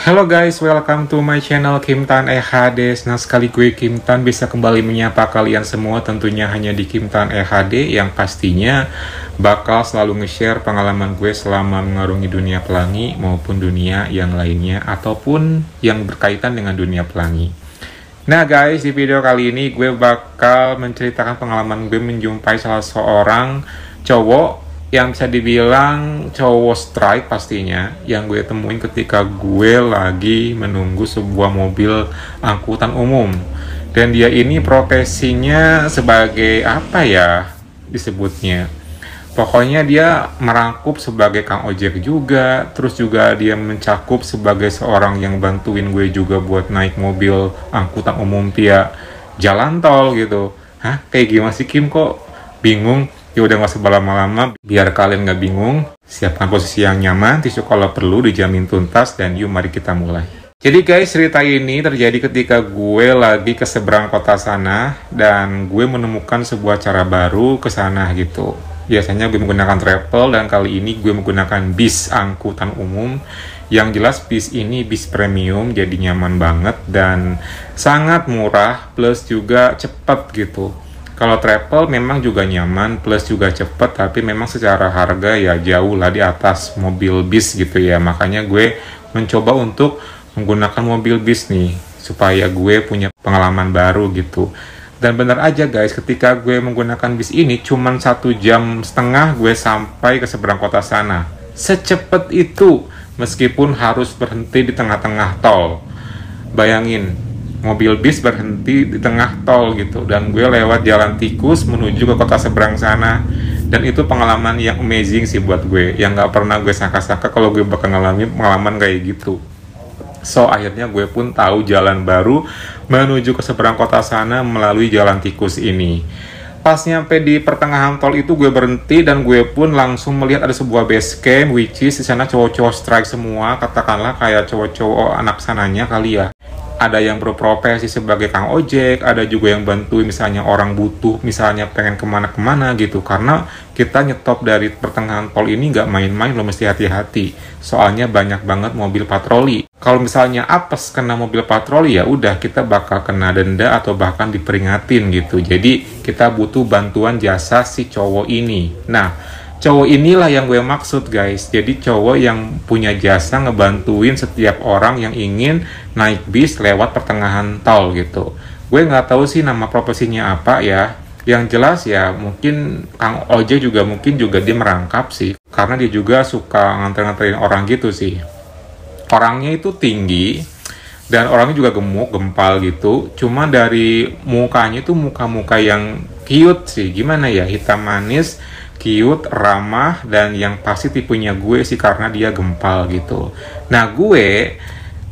Hello guys, welcome to my channel Kim Tan EHD. Senang sekali gue Kim Tan bisa kembali menyapa kalian semua, tentunya hanya di Kim Tan EHD yang pastinya bakal selalu nge-share pengalaman gue selama mengarungi dunia pelangi maupun dunia yang lainnya ataupun yang berkaitan dengan dunia pelangi. Nah guys, di video kali ini gue bakal menceritakan pengalaman gue menjumpai salah seorang cowok yang bisa dibilang cowok strike pastinya, yang gue temuin ketika gue lagi menunggu sebuah mobil angkutan umum. Dan dia ini profesinya sebagai apa ya disebutnya, pokoknya dia merangkup sebagai kang ojek juga, terus juga dia mencakup sebagai seorang yang bantuin gue juga buat naik mobil angkutan umum via jalan tol gitu. Hah? Kayak gimana sih Kim, kok bingung? Ya udah gak usah lama-lama, biar kalian gak bingung, siapkan posisi yang nyaman, tisu kalau perlu dijamin tuntas, dan yuk mari kita mulai. Jadi guys, cerita ini terjadi ketika gue lagi ke seberang kota sana, dan gue menemukan sebuah cara baru ke sana gitu. Biasanya gue menggunakan travel, dan kali ini gue menggunakan bis angkutan umum. Yang jelas bis ini bis premium, jadi nyaman banget, dan sangat murah, plus juga cepat gitu. Kalau travel memang juga nyaman plus juga cepet, tapi memang secara harga ya jauh lah di atas mobil bis gitu ya. Makanya gue mencoba untuk menggunakan mobil bis nih, supaya gue punya pengalaman baru gitu. Dan benar aja guys, ketika gue menggunakan bis ini cuman 1,5 jam gue sampai ke seberang kota sana. Secepat itu, meskipun harus berhenti di tengah-tengah tol. Bayangin, mobil bis berhenti di tengah tol gitu, dan gue lewat jalan tikus menuju ke kota seberang sana. Dan itu pengalaman yang amazing sih buat gue, yang gak pernah gue sangka-sangka kalau gue bakal ngalamin pengalaman kayak gitu. So akhirnya gue pun tahu jalan baru menuju ke seberang kota sana melalui jalan tikus ini. Pas nyampe di pertengahan tol itu gue berhenti, dan gue pun langsung melihat ada sebuah base camp, which is di sana cowok-cowok strike semua, katakanlah kayak cowok-cowok anak sananya kali ya. Ada yang berprofesi sebagai kang ojek, ada juga yang bantuin misalnya orang butuh, misalnya pengen kemana-kemana gitu. Karena kita nyetop dari pertengahan tol ini nggak main-main, lo mesti hati-hati. Soalnya banyak banget mobil patroli. Kalau misalnya apes kena mobil patroli, ya udah kita bakal kena denda atau bahkan diperingatin gitu. Jadi kita butuh bantuan jasa si cowok ini. Nah, cowok inilah yang gue maksud guys. Jadi cowok yang punya jasa ngebantuin setiap orang yang ingin naik bis lewat pertengahan tol gitu. Gue nggak tahu sih nama profesinya apa ya. Yang jelas ya mungkin kang ojek juga mungkin juga dia merangkap sih. Karena dia juga suka nganter-nganterin orang gitu sih. Orangnya itu tinggi dan orangnya juga gemuk, gempal gitu. Cuma dari mukanya itu muka-muka yang cute sih. Gimana ya, hitam manis, cute, ramah, dan yang pasti tipenya gue sih karena dia gempal gitu. Nah gue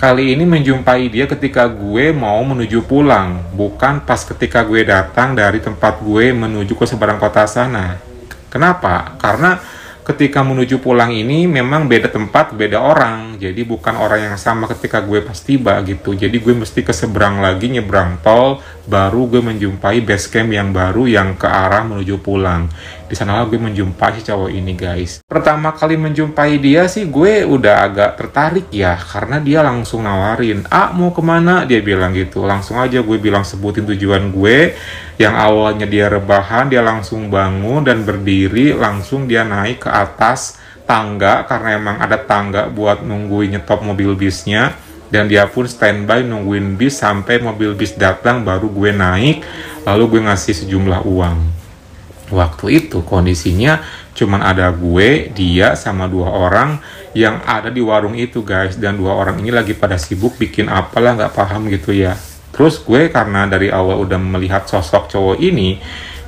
kali ini menjumpai dia ketika gue mau menuju pulang, bukan pas ketika gue datang dari tempat gue menuju ke seberang kota sana. Kenapa? Karena ketika menuju pulang ini memang beda tempat, beda orang. Jadi bukan orang yang sama ketika gue pas tiba gitu. Jadi gue mesti ke seberang lagi, nyebrang tol, baru gue menjumpai base camp yang baru yang ke arah menuju pulang. Di sanalah gue menjumpai si cowok ini guys. Pertama kali menjumpai dia sih gue udah agak tertarik ya, karena dia langsung nawarin, mau kemana? Dia bilang gitu. Langsung aja gue bilang sebutin tujuan gue. Yang awalnya dia rebahan, dia langsung bangun dan berdiri, langsung dia naik ke atas tangga, karena emang ada tangga buat nungguin nyetop mobil bisnya. Dan dia pun standby nungguin bis sampai mobil bis datang, baru gue naik, lalu gue ngasih sejumlah uang. Waktu itu kondisinya cuman ada gue, dia, sama 2 orang yang ada di warung itu guys. Dan 2 orang ini lagi pada sibuk bikin apalah nggak paham gitu ya. Terus gue karena dari awal udah melihat sosok cowok ini,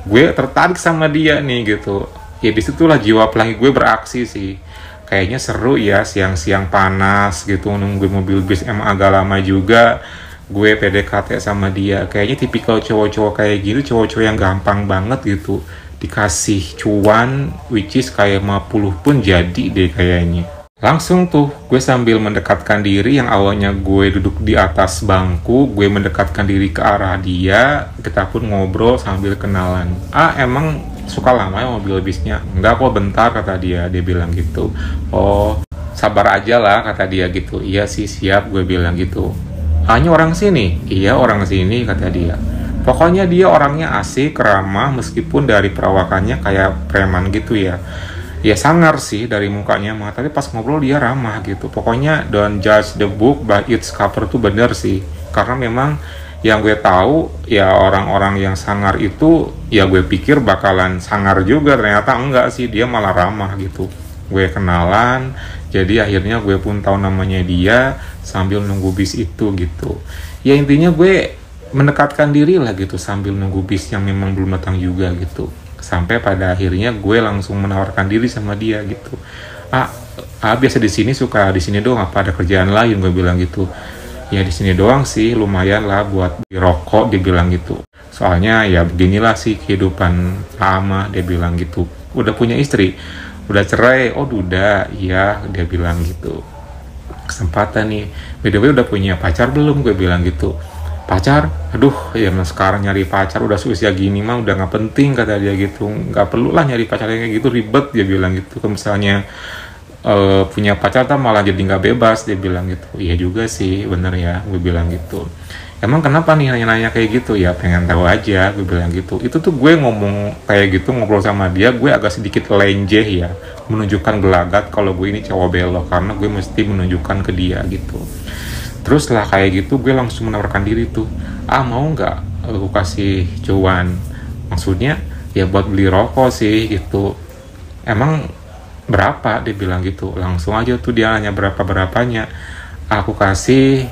gue tertarik sama dia nih gitu. Ya disitulah jiwa pelangi gue beraksi sih. Kayaknya seru ya, siang-siang panas gitu nunggu mobil bis, emang agak lama juga. Gue PDKT sama dia. Kayaknya tipikal cowok-cowok kayak gitu, cowok-cowok yang gampang banget gitu dikasih cuan, which is kayak 50 pun jadi deh kayaknya. Langsung tuh gue sambil mendekatkan diri, yang awalnya gue duduk di atas bangku, gue mendekatkan diri ke arah dia. Kita pun ngobrol sambil kenalan. Emang suka lama ya mobil bisnya? Enggak kok, bentar, kata dia bilang gitu. Oh, sabar aja lah kata dia gitu. Iya sih siap, gue bilang gitu. Hanya orang sini? Iya orang sini kata dia. Pokoknya dia orangnya asik, ramah, meskipun dari perawakannya kayak preman gitu ya. Ya sangar sih dari mukanya mah, tapi pas ngobrol dia ramah gitu. Pokoknya don't judge the book by its cover tuh bener sih. Karena memang yang gue tahu ya orang-orang yang sangar itu ya gue pikir bakalan sangar juga, ternyata enggak sih, dia malah ramah gitu. Gue kenalan, jadi akhirnya gue pun tahu namanya dia sambil nunggu bis itu gitu. Ya intinya gue mendekatkan diri lah gitu sambil nunggu bis yang memang belum datang juga gitu. Sampai pada akhirnya gue langsung menawarkan diri sama dia gitu. Biasa di sini, suka di sini doang, apa ada kerjaan lain, gue bilang gitu. Ya di sini doang sih, lumayan lah buat beli rokok, dia bilang gitu. Soalnya ya beginilah sih kehidupan ama, dia bilang gitu. Udah punya istri, udah cerai, oh udah, iya, dia bilang gitu. Kesempatan nih, by the way udah punya pacar belum, gue bilang gitu. Pacar, aduh ya mas sekarang nyari pacar udah usia gini mah udah nggak penting kata dia gitu, nggak perlu lah nyari pacar kayak gitu, ribet dia bilang gitu. Kalau misalnya punya pacar tak malah jadi nggak bebas, dia bilang gitu. Iya juga sih bener ya, gue bilang gitu. Emang kenapa nih nanya-nanya kayak gitu? Ya pengen tahu aja, gue bilang gitu. Itu tuh gue ngomong kayak gitu, ngobrol sama dia, gue agak sedikit lenjeh ya, menunjukkan gelagat kalau gue ini cowok belok, karena gue mesti menunjukkan ke dia gitu. Terus lah kayak gitu gue langsung menawarkan diri tuh, mau nggak aku kasih cuan, maksudnya ya buat beli rokok sih gitu. Emang berapa, dia bilang gitu. Langsung aja tuh dia nanya berapanya, aku kasih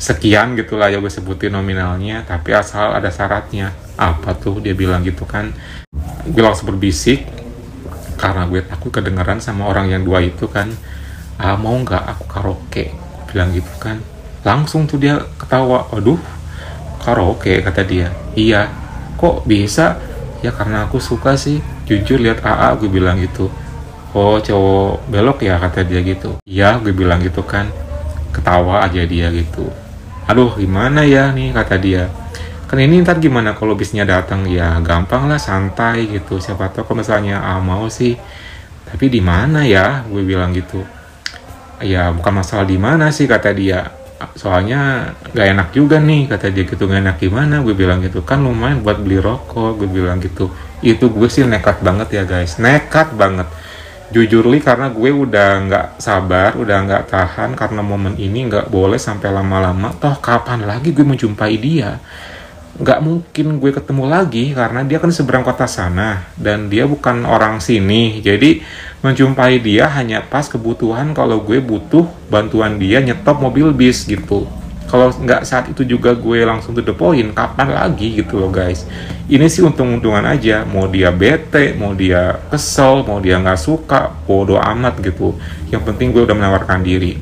sekian gitulah ya, gue sebutin nominalnya, tapi asal ada syaratnya. Apa tuh, dia bilang gitu kan. Gue langsung berbisik karena gue takut kedengeran sama orang yang dua itu kan. Mau nggak aku karaoke, bilang gitu kan. Langsung tuh dia ketawa, aduh karaoke kata dia. Iya, kok bisa? Ya karena aku suka sih, jujur lihat gue bilang gitu. Oh cowok belok ya kata dia gitu. Iya gue bilang gitu kan. Ketawa aja dia gitu. Aduh gimana ya nih kata dia. Kan ini ntar gimana kalau bisnya datang? Ya gampang lah, santai gitu. Siapa tahu kalau misalnya mau sih. Tapi di mana ya? Gue bilang gitu. Ya bukan masalah di mana sih kata dia. Soalnya gak enak juga nih kata dia gitu. Gak enak gimana? Gue bilang gitu. Kan lumayan buat beli rokok, gue bilang gitu. Itu gue sih nekat banget ya guys. Nekat banget. Jujur li, karena gue udah nggak sabar, udah nggak tahan, karena momen ini nggak boleh sampai lama-lama. Toh kapan lagi gue menjumpai dia? Nggak mungkin gue ketemu lagi, karena dia kan seberang kota sana, dan dia bukan orang sini. Jadi menjumpai dia hanya pas kebutuhan, kalau gue butuh bantuan dia nyetop mobil bis gitu. Kalau nggak saat itu juga gue langsung to the point, kapan lagi gitu loh guys. Ini sih untung-untungan aja, mau dia bete, mau dia kesel, mau dia nggak suka, bodo amat gitu. Yang penting gue udah menawarkan diri.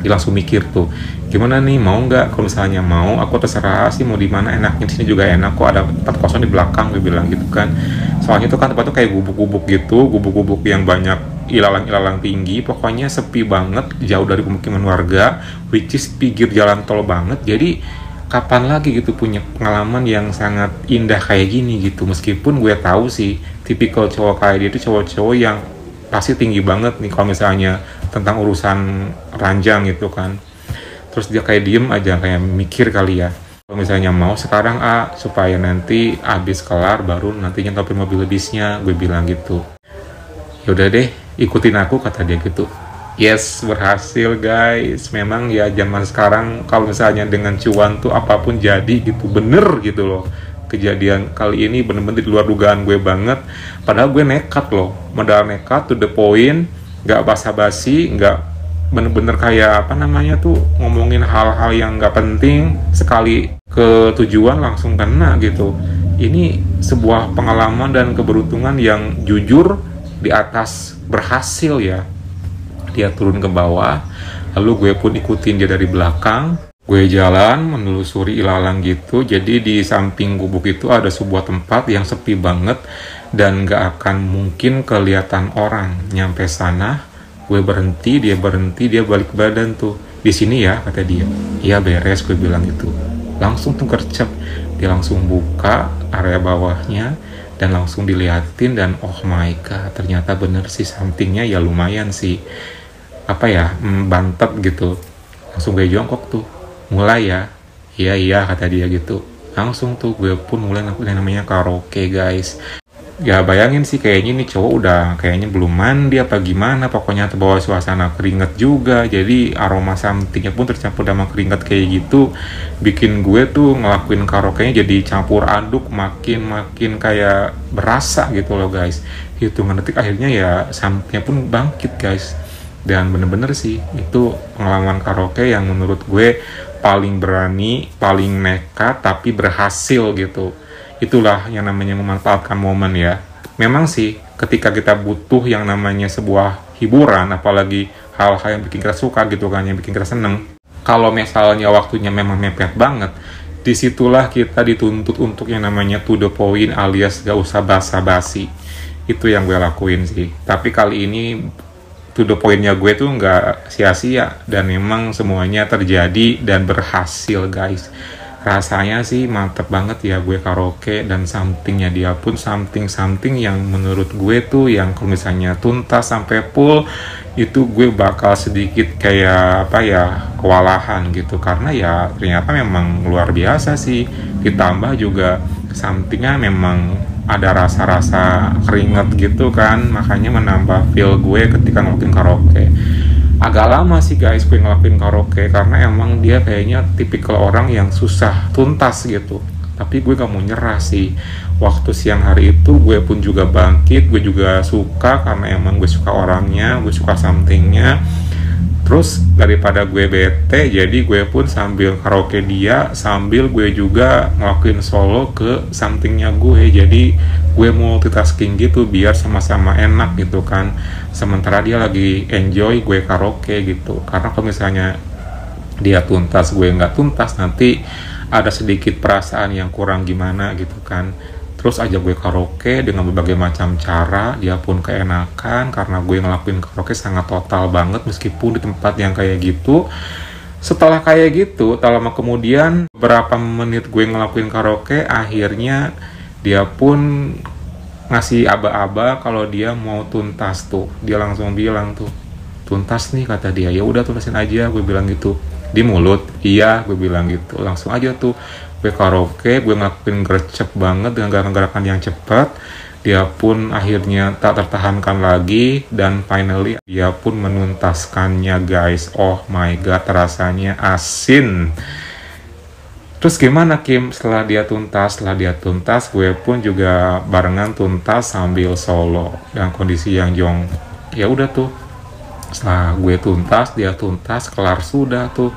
Dia langsung mikir tuh, gimana nih, mau nggak? Kalau misalnya mau, aku terserah sih mau di mana enaknya, di sini juga enak kok, ada tempat kosong di belakang, gue bilang gitu kan. Soalnya itu kan tempat tuh kayak gubuk-gubuk gitu, gubuk-gubuk yang banyak ilalang-ilalang tinggi, pokoknya sepi banget, jauh dari pemukiman warga, which is pinggir jalan tol banget. Jadi kapan lagi gitu punya pengalaman yang sangat indah kayak gini gitu. Meskipun gue tahu sih tipikal cowok kayak dia itu cowok-cowok yang pasti tinggi banget nih kalau misalnya tentang urusan ranjang gitu kan. Terus dia kayak diem aja, kayak mikir kali ya, kalau misalnya mau sekarang supaya nanti abis kelar baru nantinya nyetopin mobil bisnya, gue bilang gitu. Yaudah deh, ikutin aku kata dia gitu. Yes, berhasil guys. Memang ya zaman sekarang kalau misalnya dengan cuan tuh apapun jadi gitu, bener gitu loh. Kejadian kali ini bener-bener di luar dugaan gue banget. Padahal gue nekat loh, modal nekat to the point, gak basa-basi, gak bener-bener kayak apa namanya tuh ngomongin hal-hal yang gak penting, sekali ke tujuan langsung kena gitu. Ini sebuah pengalaman dan keberuntungan yang jujur di atas berhasil ya. Dia turun ke bawah, lalu gue pun ikutin dia dari belakang. Gue jalan menelusuri ilalang gitu. Jadi di samping gubuk itu ada sebuah tempat yang sepi banget dan gak akan mungkin kelihatan orang. Nyampe sana, gue berhenti, dia balik badan tuh. Di sini ya kata dia. Iya beres, gue bilang gitu. Langsung tuh gercep, dia langsung buka area bawahnya dan langsung diliatin, dan oh my god, ternyata bener sih somethingnya ya lumayan sih. apa ya, bantet gitu. Langsung gue jongkok tuh, mulai ya. Iya kata dia gitu. Langsung tuh gue pun mulai namanya karaoke guys. Ya bayangin sih, kayaknya nih cowok udah kayaknya belum mandi apa gimana, pokoknya terbawa suasana keringet juga, jadi aroma somethingnya pun tercampur sama keringet kayak gitu, bikin gue tuh ngelakuin karaoke-nya jadi campur aduk, makin kayak berasa gitu loh guys. Hitungan detik akhirnya ya somethingnya pun bangkit guys. Dan bener-bener sih itu pengalaman karaoke yang menurut gue paling berani, paling nekat, tapi berhasil gitu. Itulah yang namanya memanfaatkan momen ya. Memang sih ketika kita butuh yang namanya sebuah hiburan, apalagi hal-hal yang bikin kita suka gitu kan, yang bikin kita seneng, kalau misalnya waktunya memang mepet banget, disitulah kita dituntut untuk yang namanya to the point, alias gak usah basa-basi. Itu yang gue lakuin sih. Tapi kali ini to the point-nya gue tuh nggak sia-sia, dan memang semuanya terjadi dan berhasil guys. Rasanya sih mantep banget ya gue karaoke, dan somethingnya dia pun something yang menurut gue tuh yang kalau misalnya tuntas sampai full itu gue bakal sedikit kayak apa ya, kewalahan gitu, karena ya ternyata memang luar biasa sih. Ditambah juga somethingnya memang ada rasa-rasa keringet gitu kan, makanya menambah feel gue ketika ngelakuin karaoke. Agak lama sih guys gue ngelakuin karaoke, karena emang dia kayaknya tipikal orang yang susah tuntas gitu. Tapi gue gak mau nyerah sih. Waktu siang hari itu gue pun juga bangkit, gue juga suka karena emang gue suka orangnya, gue suka somethingnya. Terus daripada gue bete, jadi gue pun sambil karaoke dia, sambil gue juga ngelakuin solo ke somethingnya gue. Jadi gue multitasking gitu biar sama-sama enak gitu kan. Sementara dia lagi enjoy, gue karaoke gitu. Karena kalau misalnya dia tuntas, gue nggak tuntas, nanti ada sedikit perasaan yang kurang gimana gitu kan. Terus aja gue karaoke dengan berbagai macam cara, dia pun keenakan karena gue ngelakuin karaoke sangat total banget meskipun di tempat yang kayak gitu. Setelah kayak gitu, tak lama kemudian beberapa menit gue ngelakuin karaoke, akhirnya dia pun ngasih aba-aba kalau dia mau tuntas tuh. Dia langsung bilang tuh, tuntas nih kata dia. Ya udah tuntasin aja, gue bilang gitu. Di mulut, iya gue bilang gitu. Langsung aja tuh gue karaoke, gue ngelakuin gercep banget dengan gerakan-gerakan yang cepat. Dia pun akhirnya tak tertahankan lagi, dan finally dia pun menuntaskannya guys. Oh my god, rasanya asin. Terus gimana Kim setelah dia tuntas? Setelah dia tuntas, gue pun juga barengan tuntas sambil solo dengan kondisi yang jong. Ya udah tuh, setelah gue tuntas, dia tuntas, kelar sudah tuh.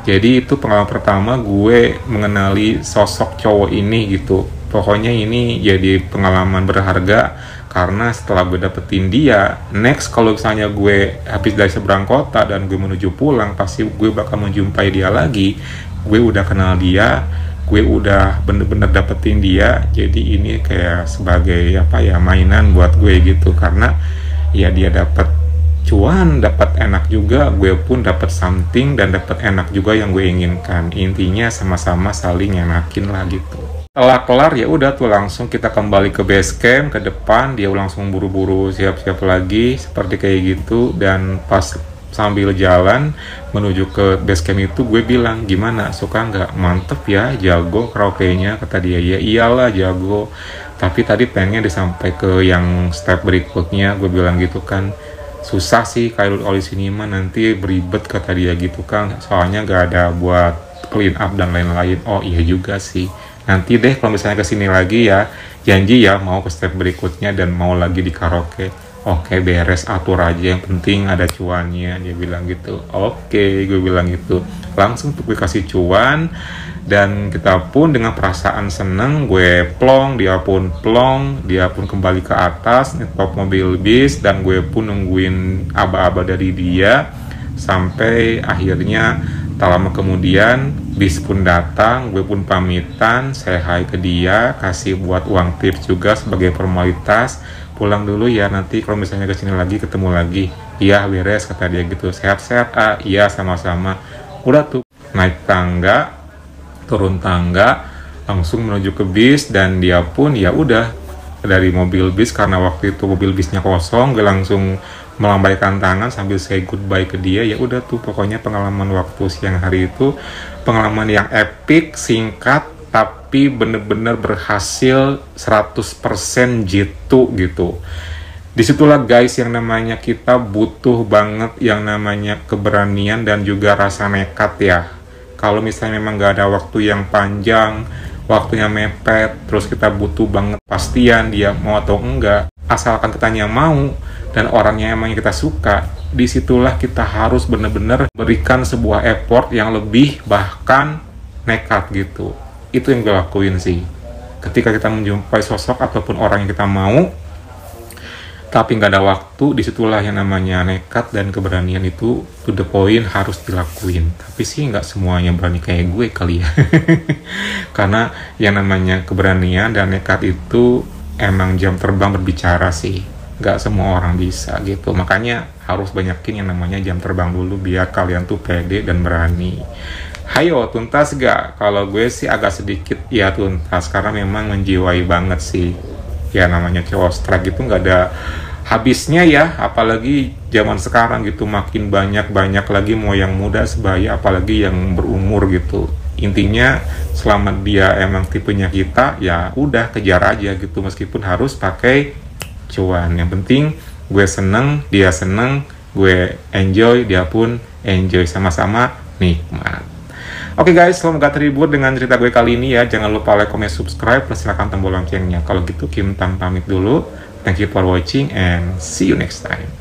Jadi itu pengalaman pertama gue mengenali sosok cowok ini gitu. Pokoknya ini jadi pengalaman berharga, karena setelah gue dapetin dia, next kalau misalnya gue habis dari seberang kota dan gue menuju pulang, pasti gue bakal menjumpai dia lagi. Gue udah kenal dia, gue udah bener-bener dapetin dia. Jadi ini kayak sebagai apa ya, mainan buat gue gitu, karena ya dia dapet cuan, dapat enak juga, gue pun dapat something dan dapat enak juga yang gue inginkan. Intinya sama-sama saling enakin lah gitu. Setelah kelar ya udah tuh langsung kita kembali ke base camp, ke depan. Dia langsung buru-buru siap-siap lagi seperti kayak gitu. Dan pas sambil jalan menuju ke base camp itu, gue bilang, gimana, suka nggak? Mantep ya, jago karaoke-nya, kata dia. Ya iyalah jago, tapi tadi pengen disampai ke yang step berikutnya, gue bilang gitu kan. Susah sih kayak oli sini mah, nanti beribet kata dia gitu kan, soalnya gak ada buat clean up dan lain-lain. Oh iya juga sih, nanti deh kalau misalnya kesini lagi ya, janji ya mau ke step berikutnya dan mau lagi di karaoke. Oke, beres, atur aja, yang penting ada cuannya, dia bilang gitu. Oke, gue bilang gitu, langsung tuh gue kasih cuan. Dan kita pun dengan perasaan seneng, gue plong, dia pun plong, dia pun kembali ke atas ngetop mobil bis, dan gue pun nungguin aba-aba dari dia sampai akhirnya tak lama kemudian bis pun datang. Gue pun pamitan, say hi ke dia, kasih buat uang tips juga sebagai formalitas. Pulang dulu ya, nanti kalau misalnya kesini lagi ketemu lagi. Iya beres kata dia gitu. Sehat-sehat ah, iya sama-sama. Udah tuh naik tangga, turun tangga, langsung menuju ke bis. Dan dia pun ya udah dari mobil bis, karena waktu itu mobil bisnya kosong, gue langsung melambaikan tangan sambil say goodbye ke dia. Ya udah tuh, pokoknya pengalaman waktu siang hari itu pengalaman yang epic, singkat, tapi bener-bener berhasil 100% jitu gitu. Disitulah guys yang namanya kita butuh banget yang namanya keberanian dan juga rasa nekat ya. Kalau misalnya memang gak ada waktu yang panjang, waktunya mepet, terus kita butuh banget pastian dia mau atau enggak, asalkan kitanya mau dan orangnya emang kita suka, disitulah kita harus bener-bener berikan sebuah effort yang lebih, bahkan nekat gitu. Itu yang gue lakuin sih ketika kita menjumpai sosok ataupun orang yang kita mau tapi nggak ada waktu. Disitulah yang namanya nekat dan keberanian itu to the point harus dilakuin. Tapi sih nggak semuanya berani kayak gue kali ya. Karena yang namanya keberanian dan nekat itu emang jam terbang berbicara sih. Nggak semua orang bisa gitu. Makanya harus banyakin yang namanya jam terbang dulu biar kalian tuh pede dan berani. Hayo, tuntas gak? Kalau gue sih agak sedikit ya tuntas, karena memang menjiwai banget sih. Ya namanya cowok strike itu nggak ada habisnya ya, apalagi zaman sekarang gitu, makin banyak lagi mau yang muda sebaya, apalagi yang berumur gitu. Intinya selama dia emang tipenya kita, ya udah kejar aja gitu, meskipun harus pakai cuan. Yang penting gue seneng, dia seneng, gue enjoy, dia pun enjoy, sama-sama nikmat. Oke guys, semoga terhibur dengan cerita gue kali ini ya. Jangan lupa like, comment, subscribe, plus silakan tombol loncengnya. Kalau gitu Kim Tan pamit dulu. Thank you for watching and see you next time.